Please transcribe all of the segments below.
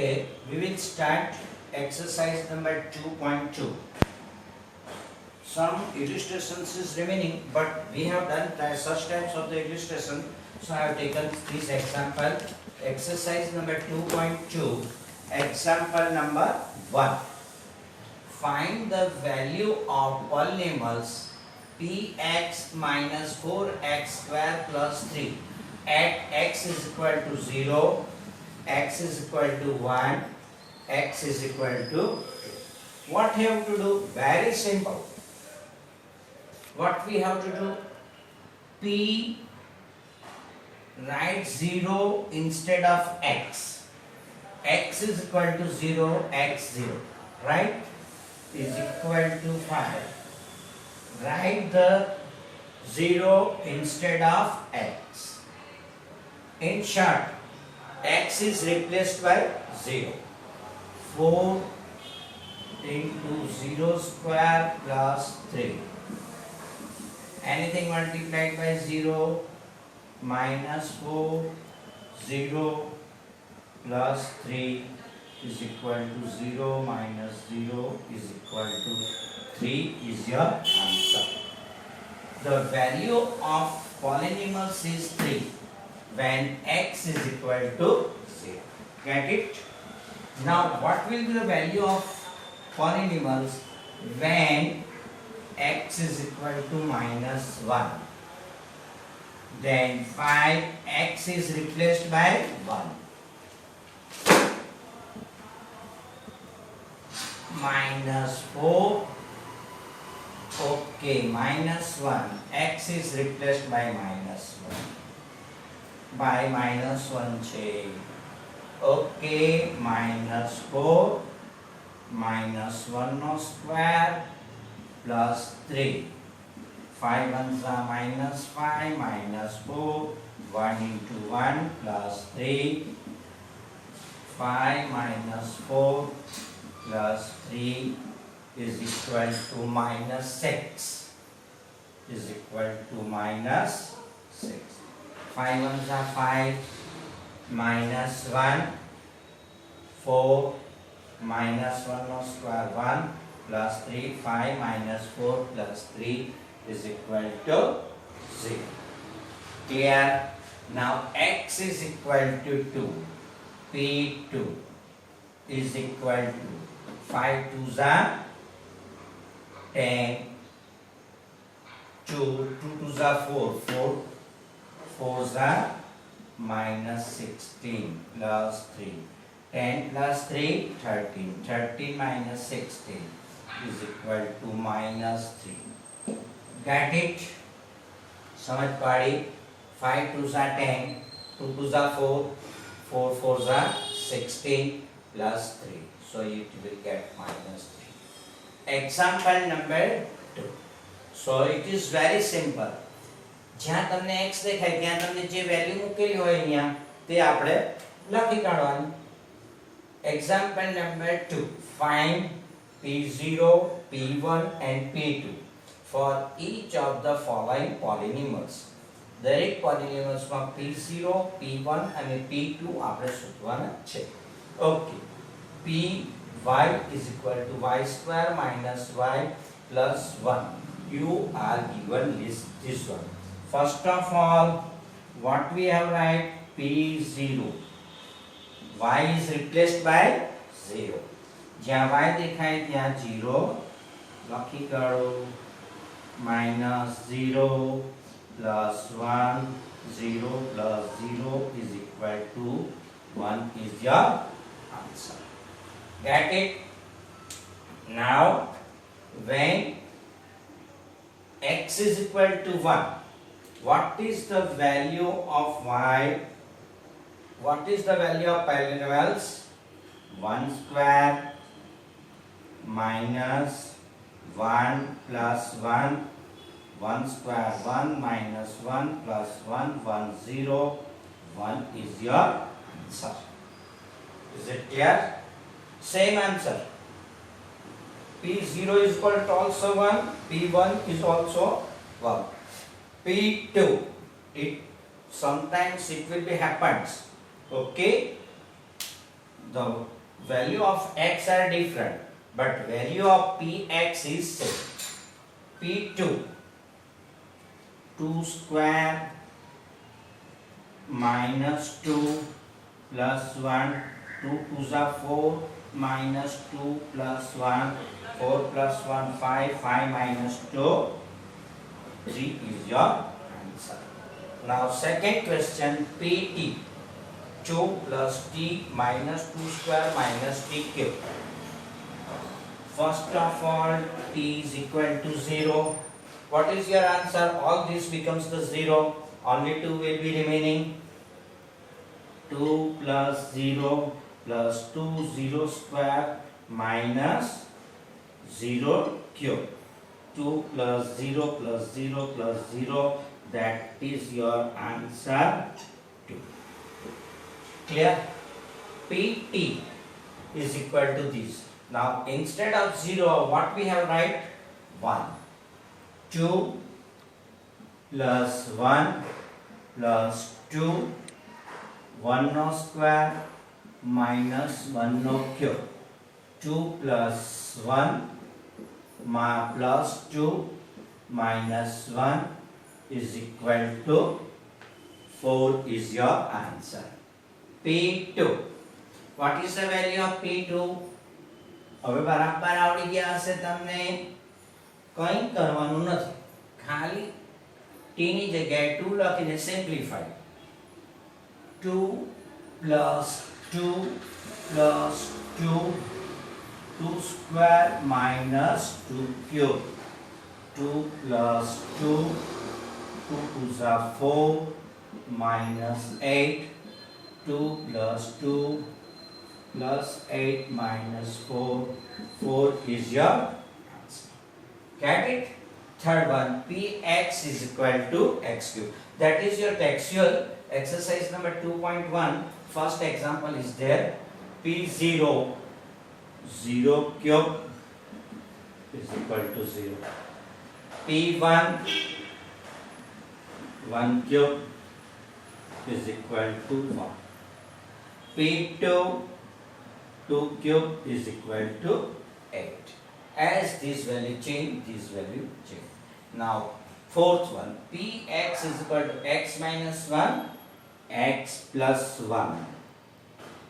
Okay, we will start exercise number 2.2. Some illustrations is remaining, but we have done such types of the illustration. So I have taken this example. Exercise number 2.2. Example number 1. Find the value of polynomials px minus 4x square plus 3 at x is equal to 0, x is equal to 1, x is equal to 2. What we have to do? Very simple. What we have to do? P, write 0 instead of x. X is equal to 0, x 0, right? Is equal to 5. Write the 0 instead of x. In short, x is replaced by 0. 4 into 0 square plus 3. Anything multiplied by 0, minus 4, 0 plus 3 is equal to 0 minus 0 is equal to 3 is your answer. The value of polynomials is 3 when x is equal to 0. Get it? Now what will be the value of polynomials when x is equal to minus 1? Then 5x is replaced by 1. Minus 4. Okay, minus 1. X is replaced by minus 1. By minus 1 change. Okay, minus 4 minus 1 no square plus 3. 5 ones are minus 5 minus 4. 1 into 1 plus 3. 5 minus 4 plus 3 is equal to minus 6. Is equal to minus 6. 5 ones are 5 minus 1. 4 minus 1 no square 1 plus 3. 5 minus 4 plus 3 is equal to 0. Clear? Now x is equal to 2. P2 is equal to 5 2s are 10. 2 2s are 4. 4 4s are minus 16 plus 3. 10 plus 3, 13. 13 minus 16 is equal to minus 3. Get it? समझ पाड़ी? 5 2s are 10. 2 2s are 4. 4 4s are 16 plus 3. So it will get minus 3. Example number 2. So it is very simple. જ્યાં તમને x દેખાય ત્યાં તમને જે value મૂકેલી હોય અહીંયા તે આપણે લખી કાઢવાની. Example number 2. Find P0, P1 and P2 for each of the following polynomials. દરેક polynomials માં P0, P1 અને P2 આપણે શોધવાના છે. Okay. Py is equal to y square minus y plus 1. You are given this one. First of all, what we have write? P0. Y is replaced by 0. જ્યાં y દેખાય ત્યાં 0 લખી કાઢો. Minus 0 plus 1. 0 plus 0 is equal to 1 is your answer. Get it? Now, when x is equal to 1, what is the value of y? What is the value of polynomials? 1 square minus 1 plus 1. 1 square 1 minus 1 plus 1 1 0. 1 is your answer. Is it clear? Same answer. P0 is equal to also 1. P1 is also 1. P2. Sometimes it will be happens. Okay. The value of x are different, but value of px is same. P2, 2 square minus 2 plus 1, 2 2s are 4 minus 2 plus 1, 4 plus 1 5, 5 minus 2 3 is your answer. Now second question, PT, 2 plus t minus 2 square minus t cube. First of all, t is equal to 0. What is your answer? All this becomes the 0. Only 2 will be remaining. 2 plus 0 plus 2 0 square minus 0 cube. 2 plus 0 plus 0 plus 0, that is your answer 2. Clear? PT is equal to this. Now instead of 0, what we have write? 1. 2 plus 1 plus 2, 1 no square minus 1 no cube. 2 plus 1 plus 2 minus 1 is equal to 4 is your answer. P2. What is the value of P2? હવે બરાબર આવડી ગયા હશે તમને, કંઈ કરવાનું નથી, ખાલી t ની જગ્યાએ 2 લખીને simplify. 2 plus 2 plus 2, 2 square minus 2 cube. 2 plus 2, 2 2s are 4 minus 8, 2 plus 2 plus 8 minus 4, 4 is your answer. Get it? Third one, px is equal to x cube. That is your textual exercise number 2.1. First example is there. P0, 0 cube is equal to 0. P1, 1 cube is equal to 1. P2, 2 cube is equal to 8. As this value change, this value change. Now fourth one, px is equal to x minus 1, x plus 1,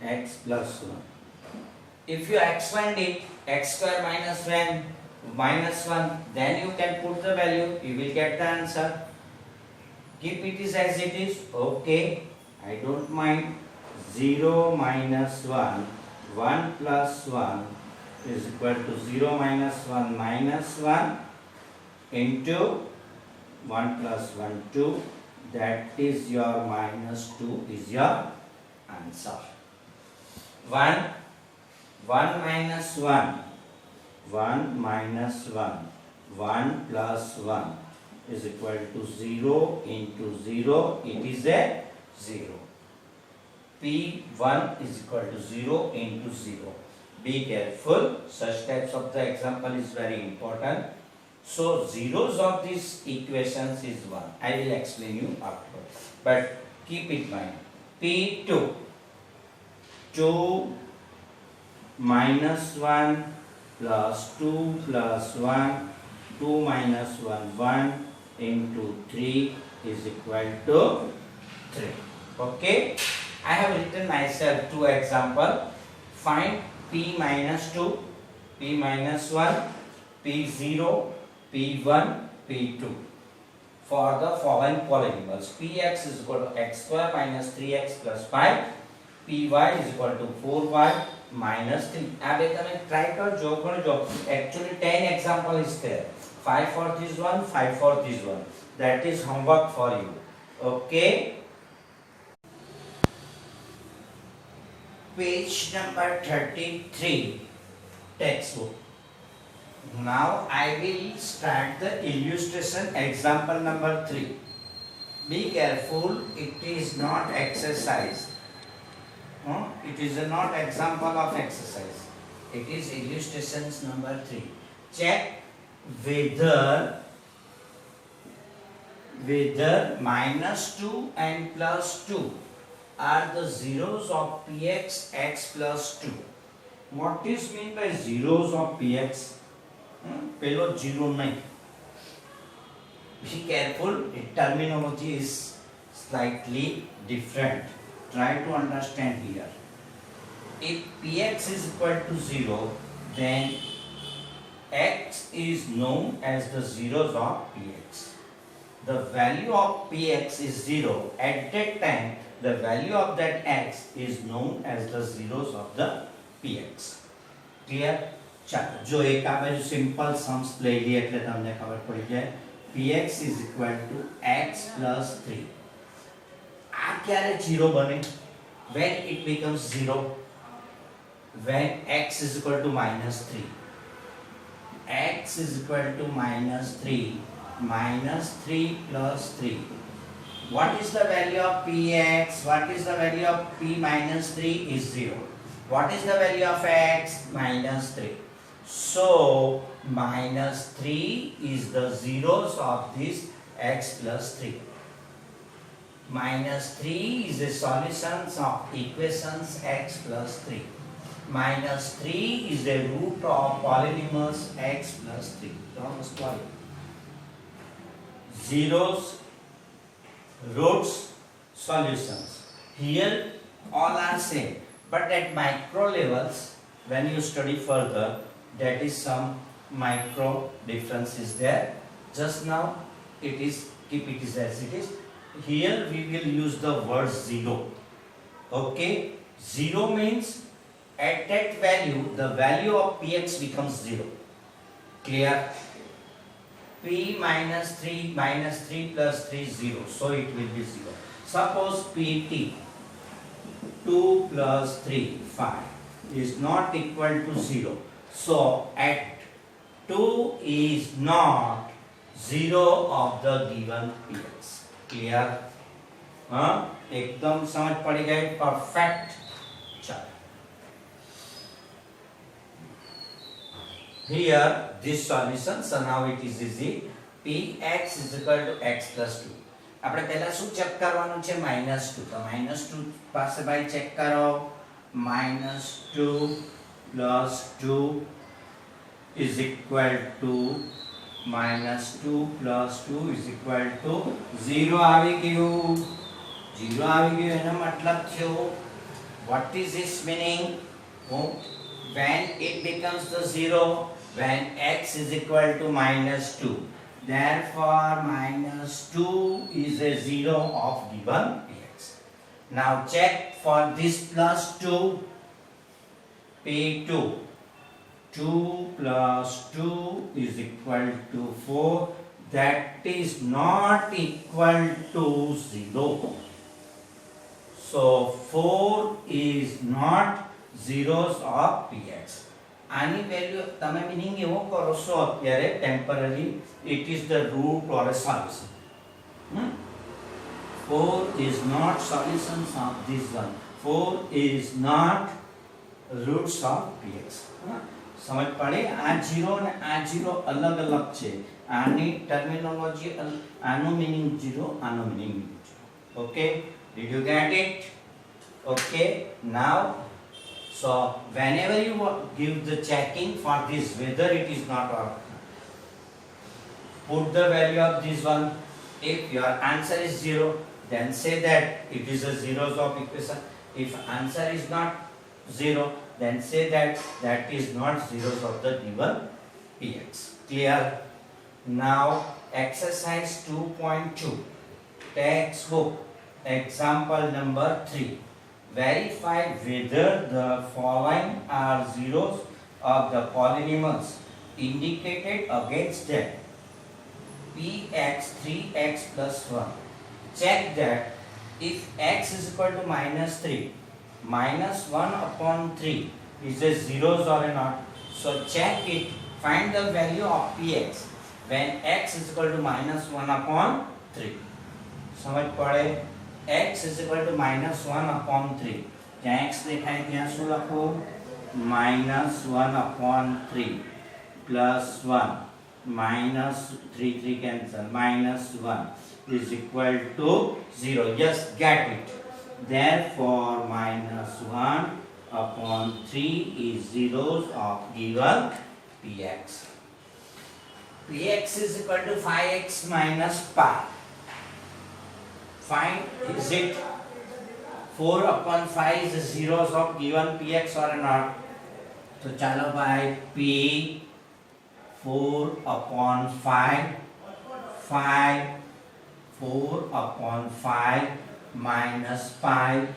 x plus 1. If you expand it, x square minus 1 minus 1, then you can put the value, you will get the answer. Keep it as it is. Okay, I don't mind. 0 minus 1, 1 plus 1 is equal to 0 minus 1 minus 1 into 1 plus 1 2, that is your minus 2 is your answer. 1 minus 1, 1 minus 1, 1 plus 1 is equal to 0 into 0, it is a 0. P1 is equal to 0 into 0. Be careful, such types of the example is very important. So zeros of these equations is 1. I will explain you afterwards. But keep in mind. P2, 2 minus 1 plus 2 plus 1, 2 minus 1, 1 into 3 is equal to 3. Okay. I have written myself 2 example. Find p minus 2, p minus 1, p0, p1, p2 for the following polynomials. Px is equal to x square minus 3x plus 5, py is equal to 4y minus 3. આ બે તમે try કરજો, ગણજો. Actually 10 example is there. 5 for this one, 5 for this one. That is homework for you. Okay. Page number 33, textbook. Now I will start the illustration example number 3. Be careful, it is not exercise. It is not example of exercise. It is illustrations number 3. Check whether minus 2 and plus 2 are the zeros of px x plus 2. what is mean by zeros of px? Pelo zero nahi. Be careful, the terminology is slightly different. Try to understand here. If px is equal to 0, then x is known as the zeros of px. The value of px is 0. At that time, the value of that x is known as the zeros of the px. Clear? ચાલો જો એક આ બાજુ simple sums લઈ લઈએ એટલે તમને ખબર પડી જાય. px is equal to x plus 3. આ ક્યારે 0 બને? When it becomes 0, when x is equal to minus 3. X is equal to minus 3. Minus 3 plus 3. What is the value of px? What is the value of p minus 3 is 0. What is the value of x? Minus 3. So, minus 3 is the zeros of this x plus 3. Minus 3 is the solutions of equations x plus 3. Minus 3 is the root of polynomials x plus 3. Almost quite. Zeros, roots, solutions. Here all are same. But at micro levels, when you study further, that is some micro difference is there. Just now it is, keep it as it is. Here we will use the word zero. Okay? Zero means at that value, the value of px becomes 0. Clear? P minus 3 plus 3 0. So it will be 0. Suppose pt 2 plus 3 5 is not equal to 0. So at 2 is not 0 of the given px. Clear? एकदम समझ पड़ी गई? Perfect. चलो. Here this solution, so now it is easy. px is equal to x plus 2. આપણે પહેલા શું check કરવાનું છે? -2. તો -2 પાસે ભાઈ ચેક કરો. -2 plus 2 is equal to -2 plus 2 is equal to 0 આવી ગયું. 0 આવી ગયું એનો મતલબ થયો, what is this meaning? When it becomes the 0, when x is equal to -2. Therefore, -2 is a 0 of given px. Now check for this plus 2. P2. 2 plus 2 is equal to 4. That is not equal to 0. So 4 is not zeros of px. આની value તમે meaning એવો કરો છો અત્યારે temporary, it is the root or a solution. 4 is not solutions of this one. 4 is not roots of px. સમજ પડે? આ 0 અને આ 0 અલગ અલગ છે. આની ટર્મિનોલોજી, આનો મીનિંગ 0, આનો meaning 0. Okay? Did you get it? Okay. Now, so whenever you give the checking for this, whether it is not or put the value of this one. If your answer is 0, then say that it is a zeros of equation. If answer is not 0, then say that that is not zeros of the given px. Clear? Now exercise 2.2, textbook, example number 3. Verify whether the following are zeros of the polynomials indicated against them. Px 3x plus 1. Check that if x is equal to -3, -1 upon 3 is a zeros or not. So check it. Find the value of px when x is equal to -1 upon 3. समझ पड़े? x is equal to -1 upon 3. જ્યાં x દેખાય ત્યાં શું લખો? -1 upon 3 plus 1 minus 3 cancel, -1 is equal to 0. Yes, get it. Therefore, -1 upon 3 is zeros of given px. Px is equal to 5x minus pi. Find, is it 4 upon 5 is the zeros of given px or not? So chalo bhai, p 4 upon 5, 4 upon 5 minus pi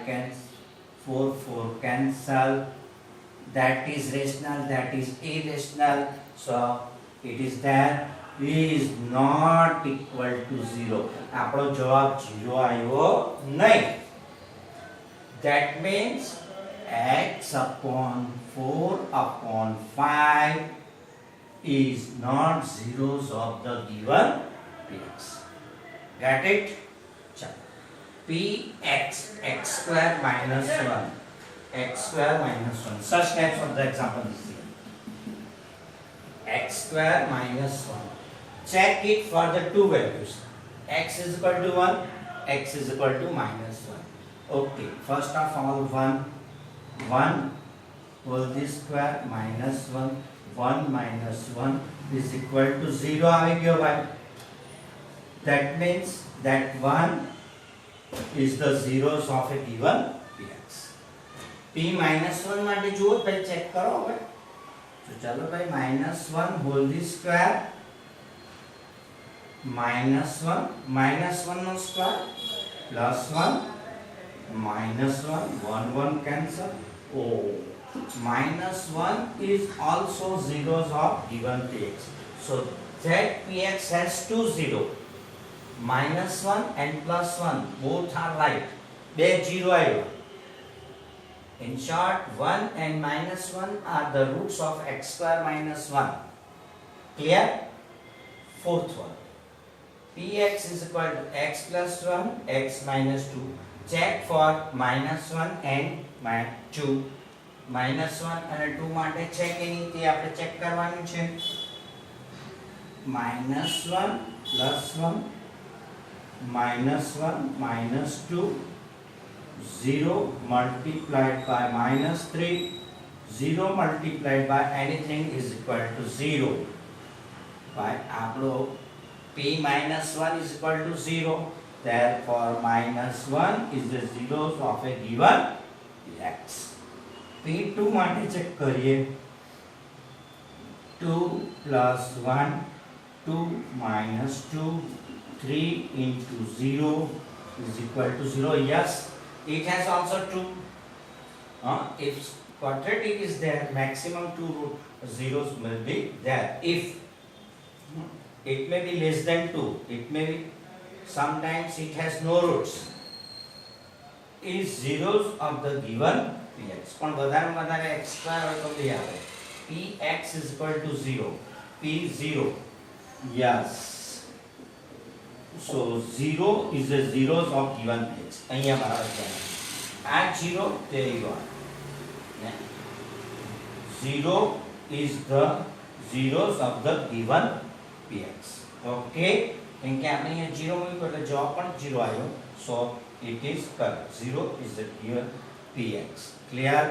cancel, 4 cancel. That is rational, that is irrational. So it is there, is not equal to 0. આપણો જવાબ 0 આવ્યો નહીં. That means x upon 4 upon 5 is not zeros of the given px. Got it? Px, x square minus 1, x square minus 1. Such types of the example is here. X square minus 1. Check it for the two values. X is equal to 1, x is equal to minus 1. Okay, first of all 1 whole this square minus 1, 1 minus 1 is equal to 0 આવી ગયો ભાઈ. That means that 1 is the zeros of a given px. p minus 1 માટે જુઓ પહેલા check કરો હવે. તો ચાલો ભાઈ minus 1 whole this square minus 1 no square plus 1 minus 1 cancel. Oh, minus 1 is also zeros of given px. So that px has two zero. Minus 1 and plus 1 both are right. બે 0 આવ્યો. In short, 1 and minus 1 are the roots of x square minus 1. Clear? Fourth one. Px is equal to x plus 1, x minus 2. Check for minus 1 and 2. Minus 1 and 2 માટે check એની તે આપણે check કરવાનું છે. Minus 1 plus 1 minus 1 minus 2 0 multiplied by minus 3, 0 multiplied by anything is equal to 0. By આપણો p minus 1 is equal to 0. Therefore minus 1 is the zeros of a given px. p2 માટે check કરીએ. 2 plus 1, 2 minus 2, 3 into 0 is equal to 0. Yes, it has also 2. If quadratic is there, maximum 2 root zeros will be there. If it may be less than 2, it may be, sometimes it has no roots. Is zeros of the given px. પણ વધારે વધારે x square હોય તો બી આવે. px is equal to 0. p0. Yes. So 0 is the zeros of given px. અહીંયા બરાબર છે. આ 0 there you are. 0 is the zeros of the given px. Okay? કેમ કે આપણે અહીંયા 0 મૂક્યું એટલે જવાબ પણ 0 આવ્યો. So it is correct. 0 is the given px. Clear?